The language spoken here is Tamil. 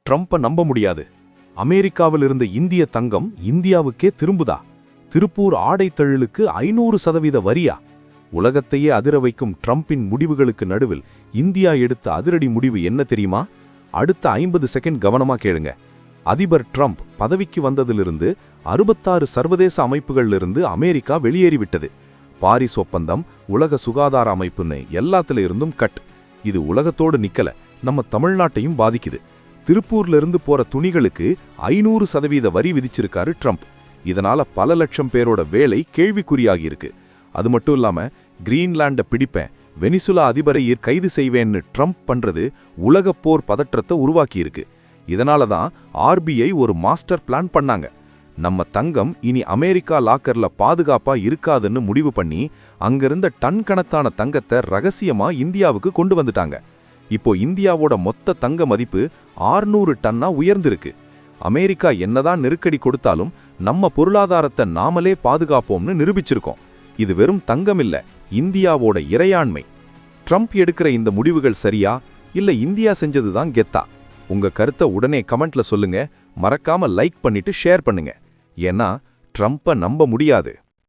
ட்ரம்ப்பை நம்ப முடியாது. அமெரிக்காவில் இருந்த இந்திய தங்கம் இந்தியாவுக்கே திரும்புதா? திருப்பூர் ஆடைத்தழிலுக்கு 500% வரியா? உலகத்தையே அதிர வைக்கும் ட்ரம்பின் முடிவுகளுக்கு நடுவில் இந்தியா எடுத்த அதிரடி முடிவு என்ன தெரியுமா? அடுத்த 50 செகண்ட் கவனமா கேளுங்க. அதிபர் ட்ரம்ப் பதவிக்கு வந்ததிலிருந்து 66 சர்வதேச அமைப்புகளிலிருந்து அமெரிக்கா வெளியேறிவிட்டது. பாரிஸ் ஒப்பந்தம், உலக சுகாதார அமைப்புன்னு எல்லாத்துல இருந்தும் கட். இது உலகத்தோடு நிக்கல, நம்ம தமிழ்நாட்டையும் பாதிக்குது. திருப்பூர்ல இருந்து போற துணிகளுக்கு 500% வரி விதிச்சிருக்காரு ட்ரம்ப். இதனால பல லட்சம் பேரோட வேலை கேள்விக்குறியாகி இருக்கு. அது மட்டும் இல்லாம கிரீன்லாண்ட பிடிப்பேன், வெனிசுலா அதிபரை கைது செய்வேன்னு ட்ரம்ப் பண்றது உலக போர் பதற்றத்தை உருவாக்கியிருக்கு. இதனால தான் ஆர்பிஐ ஒரு மாஸ்டர் பிளான் பண்ணாங்க. நம்ம தங்கம் இனி அமெரிக்கா லாக்கர்ல பாதுகாப்பா இருக்காதுன்னு முடிவு பண்ணி அங்கிருந்த டன் கணக்கான தங்கத்தை ரகசியமா இந்தியாவுக்கு கொண்டு வந்துட்டாங்க. இப்போ இந்தியாவோட மொத்த தங்க மதிப்பு 600 டன்னா உயர்ந்திருக்கு. அமெரிக்கா என்னதான் நெருக்கடி கொடுத்தாலும் நம்ம பொருளாதாரத்தை நாமளே பாதுகாப்போம்னு நிரூபிச்சிருக்கோம். இது வெறும் தங்கம் இல்ல, இந்தியாவோட இறையாண்மை. ட்ரம்ப் எடுக்கிற இந்த முடிவுகள் சரியா இல்ல இந்தியா செஞ்சதுதான் கெத்தா? உங்க கருத்தை உடனே கமெண்ட்ல சொல்லுங்க. மறக்காம லைக் பண்ணிட்டு ஷேர் பண்ணுங்க. ஏன்னா ட்ரம்ப்பை நம்ப முடியாது.